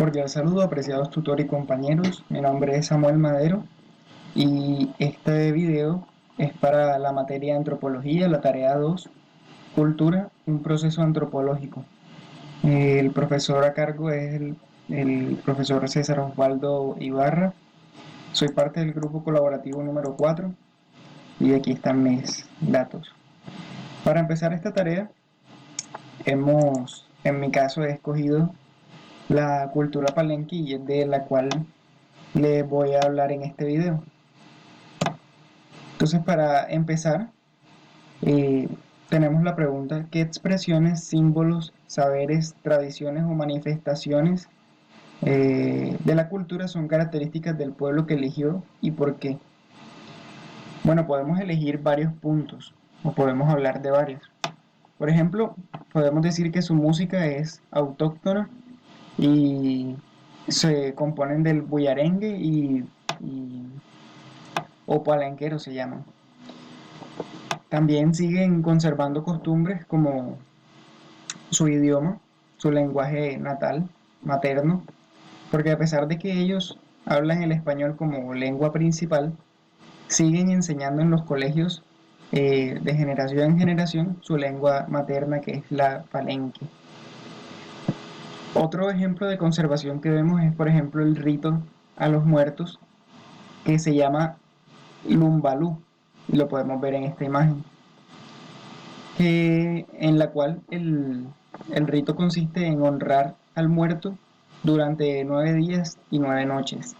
Cordial saludo, apreciados tutores y compañeros. Mi nombre es Samuel Madero y este video es para la materia de antropología, la tarea 2, cultura, un proceso antropológico. El profesor a cargo es el profesor César Osvaldo Ibarra. Soy parte del grupo colaborativo número 4 y aquí están mis datos. Para empezar esta tarea, en mi caso, he escogido la cultura palenque, de la cual les voy a hablar en este video. Entonces, para empezar, eh, tenemos la pregunta: ¿qué expresiones, símbolos, saberes, tradiciones o manifestaciones de la cultura son características del pueblo que eligió y por qué? Bueno, podemos elegir varios puntos o podemos hablar de varios. Por ejemplo, podemos decir que su música es autóctona y se componen del buyarengue y o palenquero se llaman. También siguen conservando costumbres como su idioma, su lenguaje natal, materno, porque a pesar de que ellos hablan el español como lengua principal, siguen enseñando en los colegios de generación en generación su lengua materna, que es la palenque. Otro ejemplo de conservación que vemos es, por ejemplo, el rito a los muertos, que se llama lumbalú, y lo podemos ver en esta imagen, en la cual el rito consiste en honrar al muerto durante 9 días y 9 noches.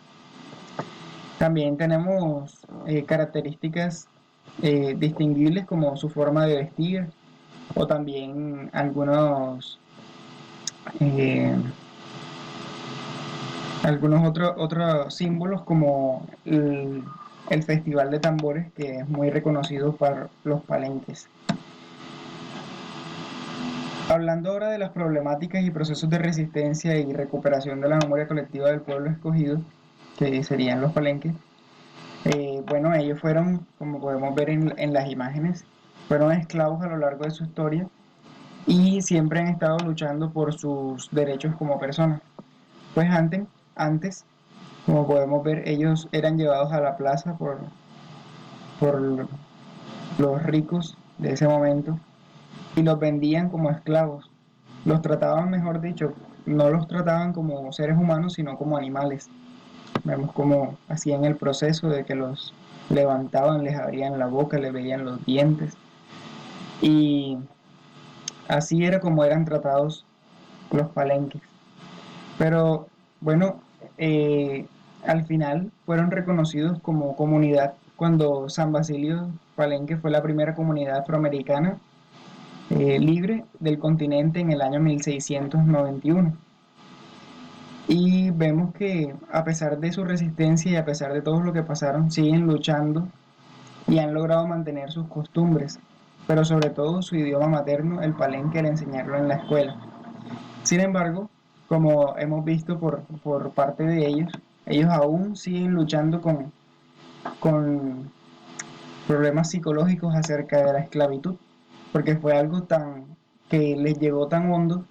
También tenemos características distinguibles como su forma de vestir o también eh, algunos otros símbolos como el Festival de Tambores, que es muy reconocido para los palenques. Hablando ahora de las problemáticas y procesos de resistencia y recuperación de la memoria colectiva del pueblo escogido, que serían los palenques, bueno, ellos fueron, como podemos ver en las imágenes, fueron esclavos a lo largo de su historia y siempre han estado luchando por sus derechos como personas. Pues antes, como podemos ver, ellos eran llevados a la plaza por los ricos de ese momento y los vendían como esclavos. Los trataban, mejor dicho, no los trataban como seres humanos, sino como animales. Vemos cómo hacían el proceso de que los levantaban, les abrían la boca, les veían los dientes. Y así era como eran tratados los palenques. Pero bueno, eh, al final fueron reconocidos como comunidad cuando San Basilio Palenque fue la primera comunidad afroamericana libre del continente en el año 1691. Y vemos que a pesar de su resistencia y a pesar de todo lo que pasaron, siguen luchando y han logrado mantener sus costumbres, pero sobre todo su idioma materno, el palenque, al enseñarlo en la escuela. Sin embargo, como hemos visto por parte de ellos aún siguen luchando con problemas psicológicos acerca de la esclavitud, porque fue algo que les llegó tan hondo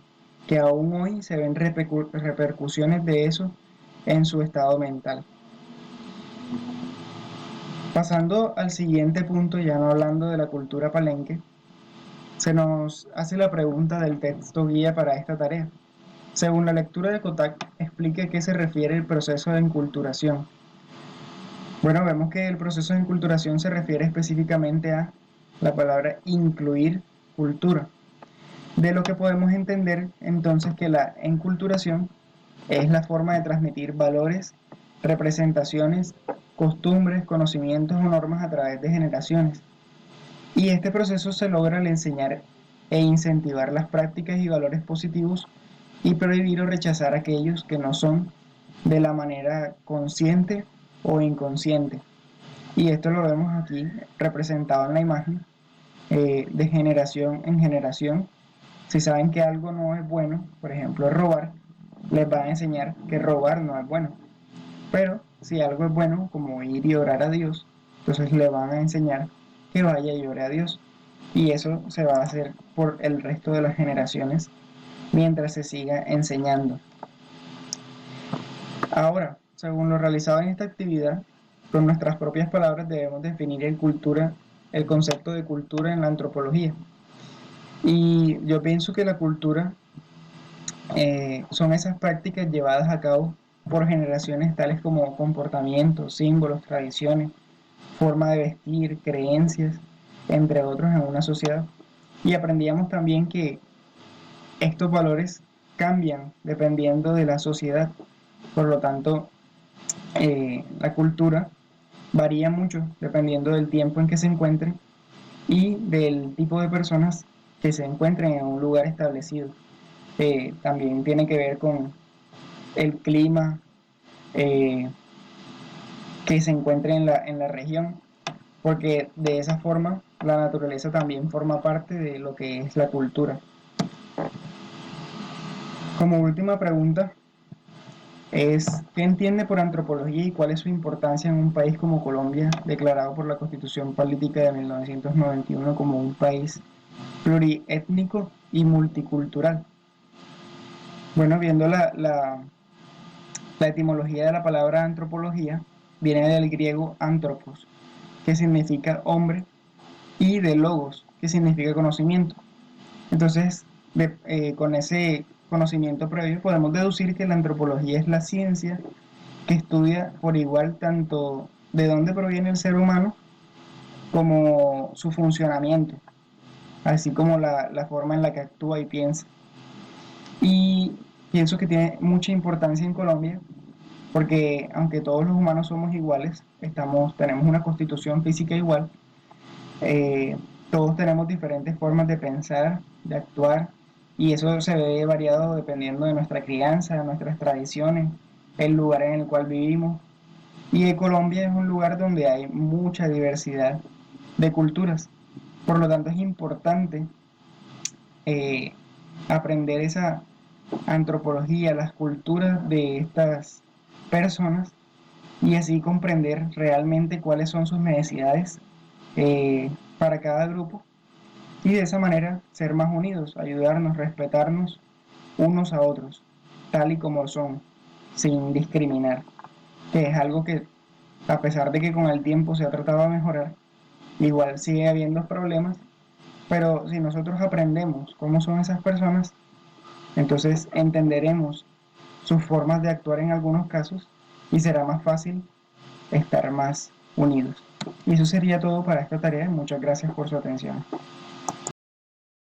que aún hoy se ven repercusiones de eso en su estado mental. Pasando al siguiente punto, ya no hablando de la cultura palenque, se nos hace la pregunta del texto guía para esta tarea. Según la lectura de Kotak, explica a qué se refiere el proceso de enculturación. Bueno, vemos que el proceso de enculturación se refiere específicamente a la palabra incluir cultura, de lo que podemos entender entonces que la enculturación es la forma de transmitir valores, representaciones, costumbres, conocimientos o normas a través de generaciones. Y este proceso se logra al enseñar e incentivar las prácticas y valores positivos y prohibir o rechazar aquellos que no son de la manera consciente o inconsciente. Y esto lo vemos aquí representado en la imagen de generación en generación. Si saben que algo no es bueno, por ejemplo robar, les va a enseñar que robar no es bueno. Pero si algo es bueno, como ir y orar a Dios, entonces le van a enseñar que vaya y ore a Dios. Y eso se va a hacer por el resto de las generaciones mientras se siga enseñando. Ahora, según lo realizado en esta actividad, con nuestras propias palabras debemos definir el concepto de cultura en la antropología. Y yo pienso que la cultura son esas prácticas llevadas a cabo por generaciones tales como comportamientos, símbolos, tradiciones, forma de vestir, creencias, entre otros en una sociedad. Y aprendíamos también que estos valores cambian dependiendo de la sociedad. Por lo tanto, la cultura varía mucho dependiendo del tiempo en que se encuentre y del tipo de personas que se encuentren en un lugar establecido. También tiene que ver con el clima eh, que se encuentre en la región, porque de esa forma la naturaleza también forma parte de lo que es la cultura. Como última pregunta es, ¿qué entiende por antropología y cuál es su importancia en un país como Colombia, declarado por la Constitución Política de 1991 como un país pluriétnico y multicultural? Bueno, viendo la etimología de la palabra antropología, viene del griego antropos, que significa hombre, y de logos, que significa conocimiento. Entonces, con ese conocimiento previo, podemos deducir que la antropología es la ciencia que estudia por igual tanto de dónde proviene el ser humano como su funcionamiento, así como la forma en la que actúa y piensa. Y pienso que tiene mucha importancia en Colombia porque aunque todos los humanos somos iguales, tenemos una constitución física igual, eh, todos tenemos diferentes formas de pensar, de actuar, y eso se ve variado dependiendo de nuestra crianza, de nuestras tradiciones, el lugar en el cual vivimos. Y Colombia es un lugar donde hay mucha diversidad de culturas. Por lo tanto, es importante eh, aprender esa antropología, las culturas de estas personas y así comprender realmente cuáles son sus necesidades para cada grupo y de esa manera ser más unidos, ayudarnos, respetarnos unos a otros, tal y como son, sin discriminar, que es algo que a pesar de que con el tiempo se ha tratado de mejorar, igual sigue habiendo problemas, pero si nosotros aprendemos cómo son esas personas, entonces entenderemos sus formas de actuar en algunos casos y será más fácil estar más unidos. Y eso sería todo para esta tarea. Muchas gracias por su atención.